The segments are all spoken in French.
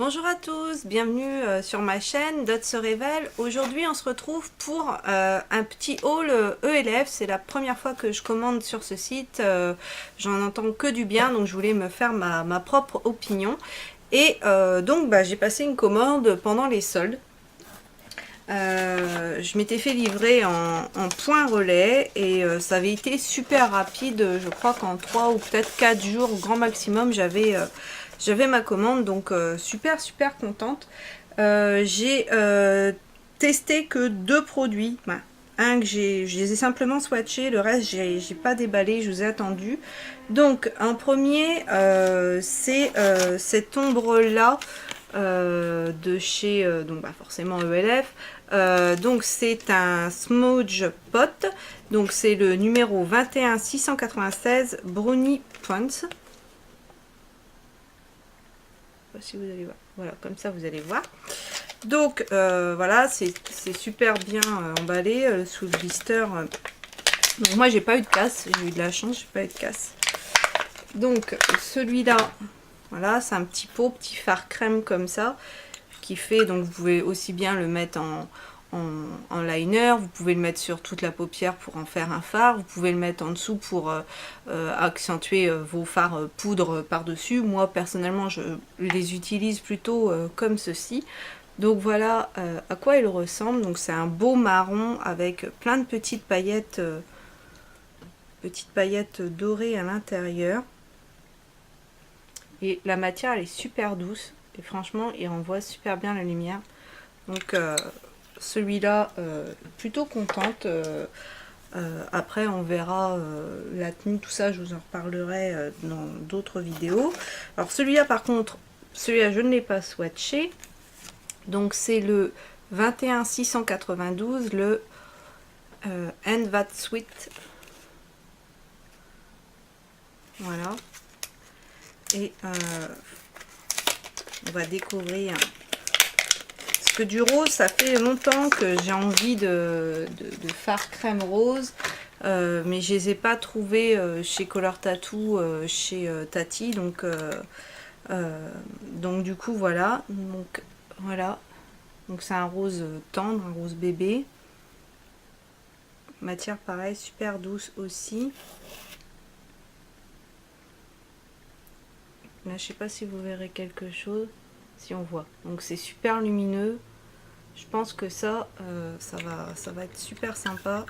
Bonjour à tous, bienvenue sur ma chaîne Dot se révèle. Aujourd'hui on se retrouve pour un petit haul ELF. C'est la première fois que je commande sur ce site, j'en entends que du bien, donc je voulais me faire ma propre opinion. Et donc j'ai passé une commande pendant les soldes. Je m'étais fait livrer en point relais et ça avait été super rapide. Je crois qu'en 3 ou peut-être 4 jours grand maximum j'avais ma commande, donc super contente. J'ai testé que 2 produits. Un que je les ai simplement swatchés, le reste j'ai pas déballé, je vous ai attendu. Donc un premier c'est cette ombre là de chez donc forcément ELF. Donc c'est un smudge pot, donc c'est le numéro 21696 Brownie Points. Si vous allez voir, voilà, comme ça vous allez voir. Donc voilà, c'est super bien emballé sous le blister. Donc moi j'ai pas eu de casse, j'ai eu de la chance, j'ai pas eu de casse. Donc celui-là, voilà, c'est un petit pot, petit fard crème comme ça, qui fait, donc vous pouvez aussi bien le mettre en liner, vous pouvez le mettre sur toute la paupière pour en faire un fard, vous pouvez le mettre en dessous pour accentuer vos fards poudre par-dessus. Moi personnellement je les utilise plutôt comme ceci. Donc voilà à quoi il ressemble. Donc c'est un beau marron avec plein de petites paillettes dorées à l'intérieur. Et la matière elle est super douce et franchement il renvoie super bien la lumière. Donc celui-là plutôt contente. Après on verra la tenue, tout ça je vous en reparlerai dans d'autres vidéos. Alors celui-là par contre, celui-là je ne l'ai pas swatché. Donc c'est le 21692, le And That Sweet. Voilà. Et on va découvrir. Parce que du rose, ça fait longtemps que j'ai envie de fard crème rose. Mais je les ai pas trouvés chez Color Tattoo, chez Tati. Donc du coup voilà. Donc voilà. Donc c'est un rose tendre, un rose bébé. Matière pareil, super douce aussi. Là je sais pas si vous verrez quelque chose. Si on voit. Donc c'est super lumineux. Je pense que ça va être super sympa.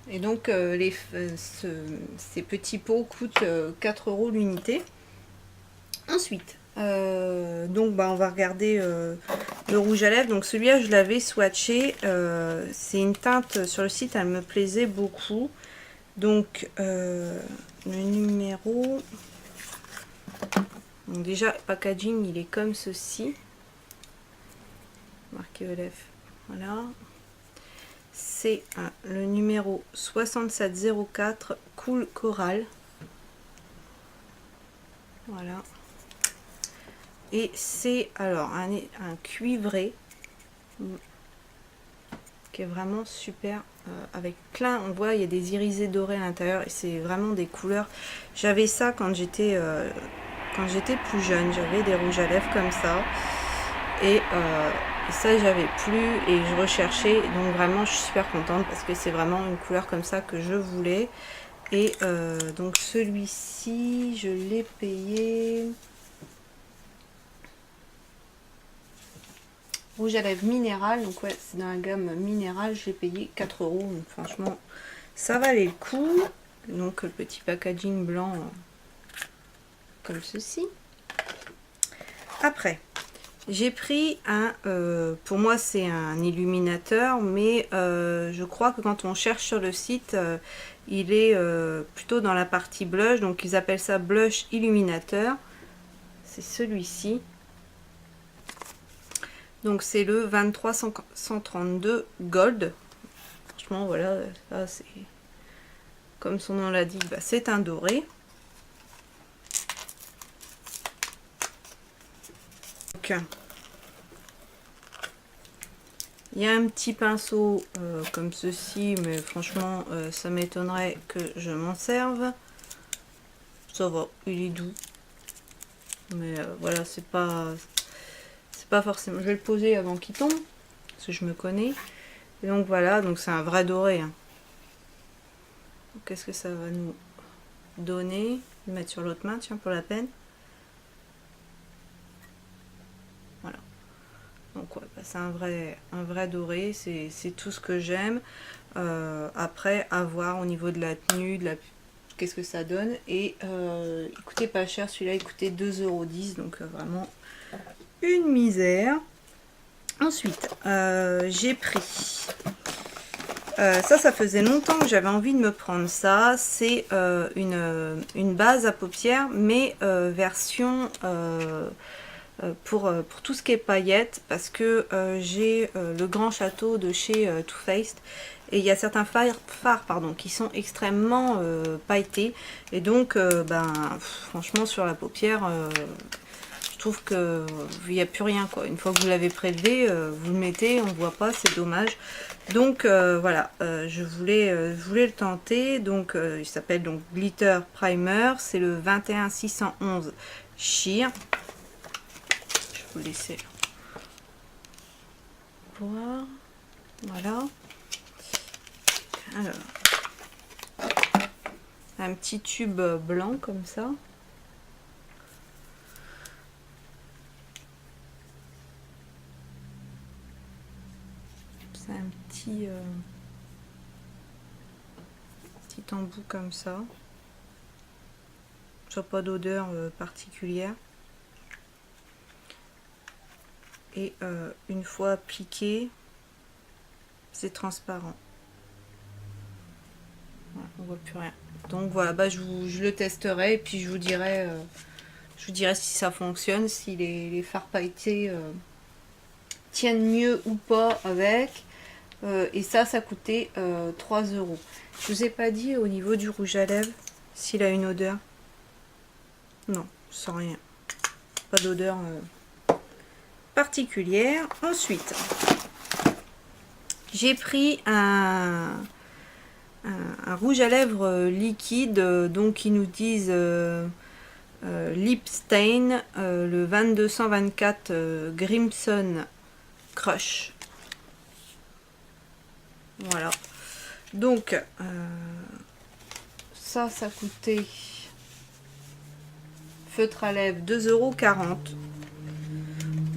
Et donc ces petits pots coûtent 4 € l'unité. Ensuite, donc on va regarder le rouge à lèvres. Donc celui-là je l'avais swatché. C'est une teinte sur le site, elle me plaisait beaucoup. Donc le numéro. Donc déjà packaging il est comme ceci. Marqué ELF. Voilà. C'est le numéro 6704 Cool Coral. Voilà. Et c'est alors un cuivré qui est vraiment super avec plein, on voit il y a des irisés dorés à l'intérieur et c'est vraiment des couleurs. J'avais ça quand j'étais plus jeune, j'avais des rouges à lèvres comme ça et ça j'avais plus et je recherchais, donc vraiment je suis super contente parce que c'est vraiment une couleur comme ça que je voulais. Et donc celui-ci je l'ai payé rouge à lèvres minéral, donc ouais c'est dans la gamme minérale, j'ai payé 4 €, donc franchement ça valait le coup. Donc le petit packaging blanc comme ceci. Après j'ai pris un, pour moi c'est un illuminateur, mais je crois que quand on cherche sur le site, il est plutôt dans la partie blush, donc ils appellent ça blush illuminateur. C'est celui-ci. Donc c'est le 23132 Gold. Franchement voilà, ça c'est comme son nom l'indique, c'est un doré. Donc, il y a un petit pinceau comme ceci, mais franchement ça m'étonnerait que je m'en serve. Ça va, il est doux. Mais voilà, c'est pas forcément. Je vais le poser avant qu'il tombe, parce que je me connais. Et donc voilà, donc c'est un vrai doré. Hein. Qu'est-ce que ça va nous donner? Je vais le mettre sur l'autre main, tiens, pour la peine. Voilà. Donc ouais, bah, c'est un vrai doré, c'est tout ce que j'aime. Après, à voir au niveau de la tenue, qu'est-ce que ça donne. Et il coûtait pas cher, celui-là il coûtait 2,10 €, donc vraiment une misère. Ensuite, j'ai pris... ça faisait longtemps que j'avais envie de me prendre ça. C'est une base à paupières, mais version... pour tout ce qui est paillettes, parce que j'ai le grand château de chez Too Faced et il y a certains fards pardon, qui sont extrêmement pailletés et donc franchement sur la paupière je trouve que il n'y a plus rien quoi. Une fois que vous l'avez prélevé, vous le mettez, on ne voit pas, c'est dommage. Donc voilà, je voulais le tenter. Donc il s'appelle donc Glitter Primer, c'est le 21611 Sheer. Vous laisser voir. Voilà. Alors, un petit tube blanc comme ça. C'est un petit embout comme ça. Ça n'a pas d'odeur particulière. Et une fois appliqué, c'est transparent. Voilà, on voit plus rien. Donc voilà, bah, je le testerai et puis je vous dirai si ça fonctionne, si les fards pailletés tiennent mieux ou pas avec. Et ça coûtait 3 €. Je vous ai pas dit au niveau du rouge à lèvres s'il a une odeur. Non, sans rien. Pas d'odeur particulière. Ensuite, j'ai pris un rouge à lèvres liquide, donc ils nous disent Lip Stain, le 2224 Grimson Crush. Voilà. Donc, ça coûtait feutre à lèvres 2,40 €.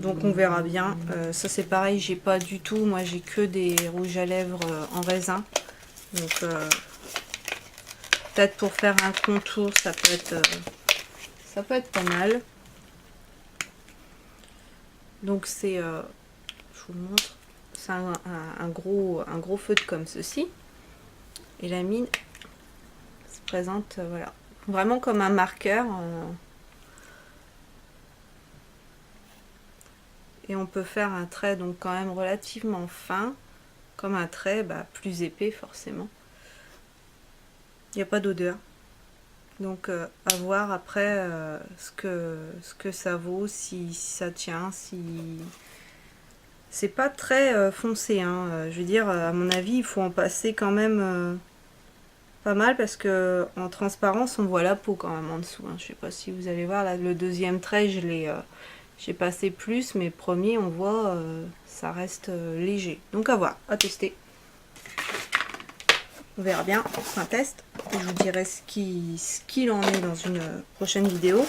Donc on verra bien. Ça c'est pareil, j'ai pas du tout. Moi j'ai que des rouges à lèvres en raisin. Donc peut-être pour faire un contour, ça peut être pas mal. Donc c'est, je vous le montre, c'est un gros feutre comme ceci. Et la mine se présente, voilà, vraiment comme un marqueur. Et on peut faire un trait donc quand même relativement fin, comme un trait plus épais forcément. Il n'y a pas d'odeur. Donc à voir après ce que ça vaut, si ça tient, si... C'est pas très foncé, hein. Je veux dire, à mon avis, il faut en passer quand même pas mal parce que en transparence, on voit la peau quand même en dessous. Hein. Je sais pas si vous allez voir, là, le deuxième trait, j'ai passé plus, mais premier, on voit, ça reste léger. Donc à voir, à tester. On verra bien, c'est un test. Je vous dirai ce qu'il en est dans une prochaine vidéo.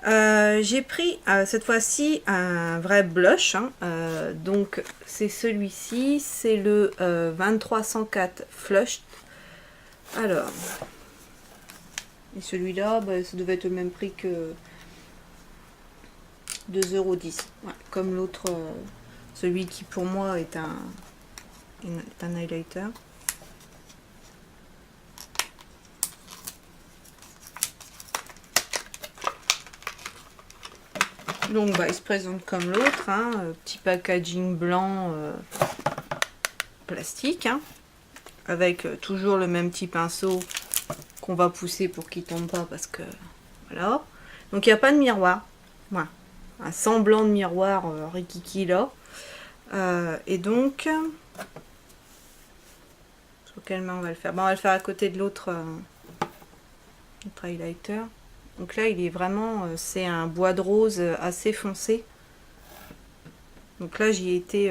J'ai pris cette fois-ci un vrai blush. Hein. Donc c'est celui-ci, c'est le 2304 Flush. Alors, et celui-là, ça devait être le même prix que 2,10 €. Ouais, comme l'autre, celui qui pour moi est un highlighter. Donc il se présente comme l'autre, hein, petit packaging blanc plastique, hein, avec toujours le même petit pinceau qu'on va pousser pour qu'il tombe pas parce que voilà. Donc il n'y a pas de miroir, voilà. Un semblant de miroir rikiki là. Et donc sur quelle main on va le faire? On va le faire à côté de l'autre highlighter. Donc là, il est vraiment, c'est un bois de rose assez foncé. Donc là, j'y étais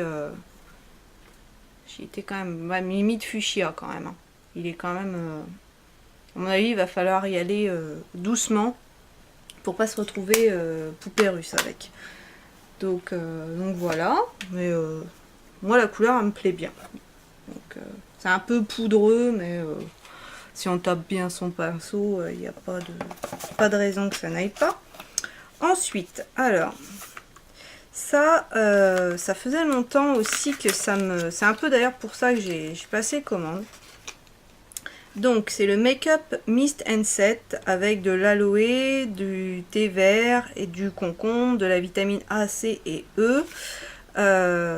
quand même, ouais, limite fuchsia quand même. Hein. Il est quand même, à mon avis, il va falloir y aller doucement pour pas se retrouver poupée russe avec. Donc voilà, mais moi la couleur elle me plaît bien. Donc c'est un peu poudreux, mais si on tape bien son pinceau, il n'y a pas de raison que ça n'aille pas. Ensuite, alors, ça faisait longtemps aussi que ça me... C'est un peu d'ailleurs pour ça que j'ai passé commande. Donc, c'est le Make-up Mist and Set avec de l'aloe, du thé vert et du concombre, de la vitamine A, C et E.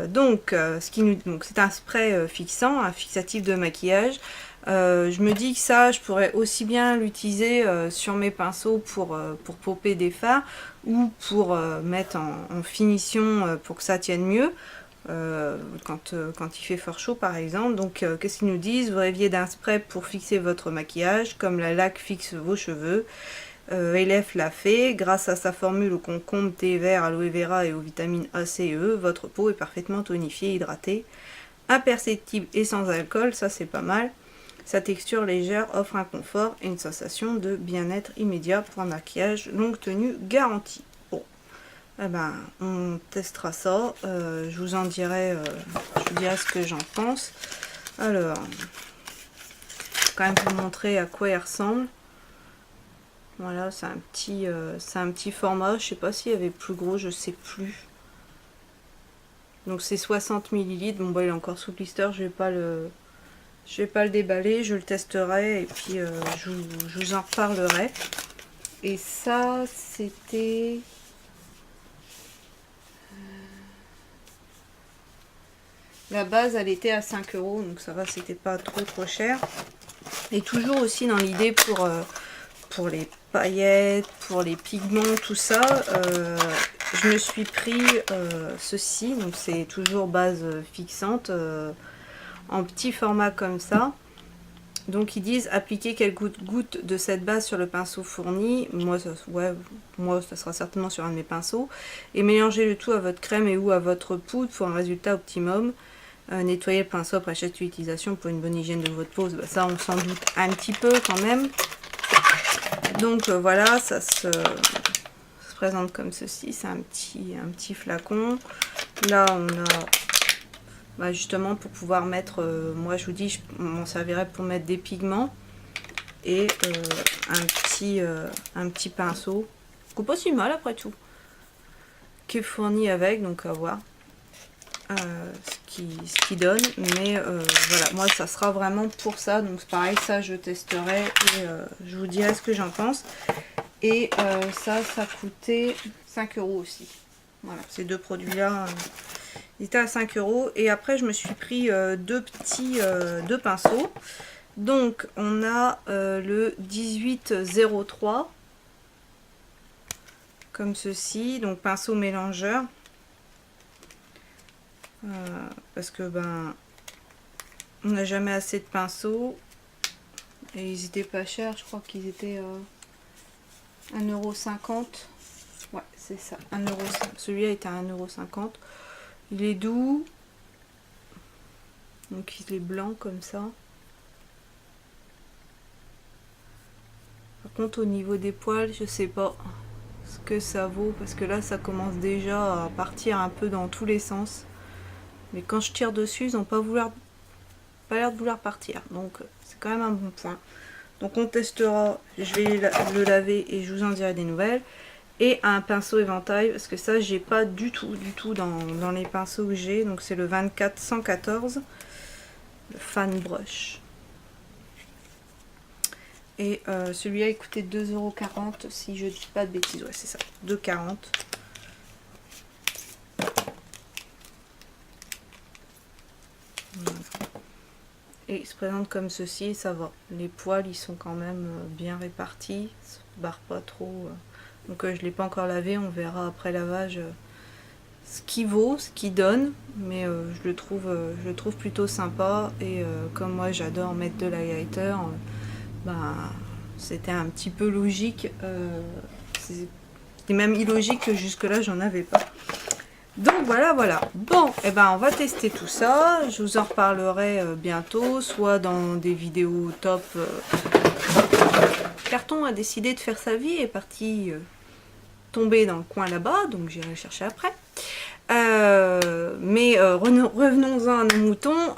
Donc, c'est un spray fixant, un fixatif de maquillage. Je me dis que ça, je pourrais aussi bien l'utiliser sur mes pinceaux pour popper des fards ou pour mettre en finition pour que ça tienne mieux. Quand il fait fort chaud par exemple. Donc qu'est-ce qu'ils nous disent? Vous rêviez d'un spray pour fixer votre maquillage comme la laque fixe vos cheveux. Elef l'a fait, grâce à sa formule au concombre, thé vert, aloe vera et aux vitamines A, C et E, votre peau est parfaitement tonifiée, hydratée, imperceptible et sans alcool, ça c'est pas mal. Sa texture légère offre un confort et une sensation de bien-être immédiat pour un maquillage longue tenue garantie. Eh ben, on testera ça. Je vous en dirai, ce que j'en pense. Alors, je vais quand même vous montrer à quoi il ressemble. Voilà, c'est un petit format. Je sais pas s'il y avait plus gros, je sais plus. Donc c'est 60 ml. Bon bah il est encore sous blister. Je vais pas le déballer. Je le testerai et puis je vous en reparlerai. Et ça, c'était... La base, elle était à 5 €, donc ça va, c'était pas trop cher. Et toujours aussi dans l'idée pour les paillettes, pour les pigments, tout ça, je me suis pris ceci. Donc c'est toujours base fixante, en petit format comme ça. Donc ils disent appliquer quelques gouttes de cette base sur le pinceau fourni. Moi ça sera certainement sur un de mes pinceaux. Et mélanger le tout à votre crème et ou à votre poudre pour un résultat optimum. Nettoyer le pinceau après chaque utilisation pour une bonne hygiène de votre peau. Bah, ça on s'en doute un petit peu quand même. Donc voilà, ça se présente comme ceci. C'est un petit flacon. Là on a... justement pour pouvoir mettre, moi je vous dis, on m'en servirait pour mettre des pigments et un petit pinceau, qui pas si mal après tout, qui est fourni avec, donc à voir ce qui donne, mais voilà, moi ça sera vraiment pour ça, donc c'est pareil, ça je testerai et je vous dirai ce que j'en pense. Et ça coûtait 5 € aussi. Voilà, ces deux produits là. Il était à 5 € et après je me suis pris deux pinceaux. Donc on a le 1803 comme ceci, donc pinceau mélangeur, parce que on n'a jamais assez de pinceaux et ils étaient pas chers, je crois qu'ils étaient 1,50 €. Ouais, c'est ça, 1 €. Celui-là était à 1,50 €. Il est doux, donc il est blanc comme ça. Par contre au niveau des poils, je sais pas ce que ça vaut, parce que là ça commence déjà à partir un peu dans tous les sens. Mais quand je tire dessus, ils n'ont pas l'air de vouloir partir, donc c'est quand même un bon point. Donc on testera, je vais le laver et je vous en dirai des nouvelles. Et un pinceau éventail, parce que ça j'ai pas du tout dans les pinceaux que j'ai. Donc c'est le 2414, le Fan Brush. Et celui-là il coûtait 2,40 € si je dis pas de bêtises. Ouais c'est ça, 2,40 €. Voilà. Et il se présente comme ceci, ça va. Les poils ils sont quand même bien répartis, ça ne barre pas trop. Donc je ne l'ai pas encore lavé, on verra après lavage ce qu'il vaut, ce qu'il donne. Mais je le trouve plutôt sympa. Et comme moi j'adore mettre de l'highlighter, c'était un petit peu logique. C'était même illogique que jusque-là, j'en avais pas. Donc voilà, voilà. Bon, et ben on va tester tout ça. Je vous en reparlerai bientôt, soit dans des vidéos top. Carton a décidé de faire sa vie, est parti tomber dans le coin là-bas, donc j'irai le chercher après. Revenons-en à nos moutons.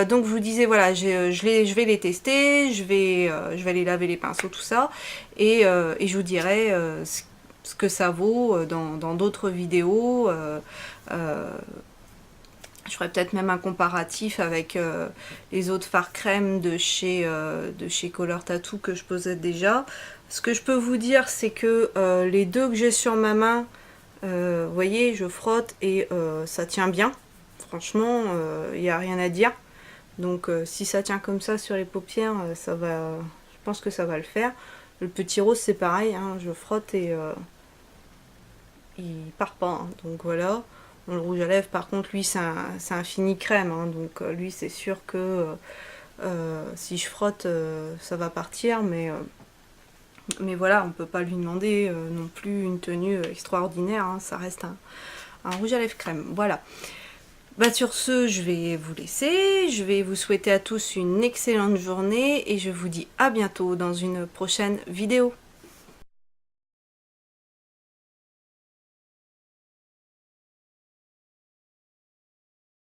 Donc je vous disais, voilà, je vais les tester, je vais aller laver les pinceaux, tout ça, et je vous dirai ce que ça vaut dans d'autres vidéos. Je ferai peut-être même un comparatif avec les autres fards crème de chez Color Tattoo que je possède déjà. Ce que je peux vous dire, c'est que les deux que j'ai sur ma main, vous voyez, je frotte et ça tient bien. Franchement, il n'y a rien à dire. Donc si ça tient comme ça sur les paupières, ça va, je pense que ça va le faire. Le petit rose, c'est pareil, hein, je frotte et il part pas. Hein, donc voilà. Bon, le rouge à lèvres, par contre, lui, c'est un fini crème. Hein, donc lui, c'est sûr que si je frotte, ça va partir. Mais voilà, on peut pas lui demander non plus une tenue extraordinaire. Hein, ça reste un rouge à lèvres crème. Voilà. Bah sur ce, je vais vous laisser. Je vais vous souhaiter à tous une excellente journée et je vous dis à bientôt dans une prochaine vidéo.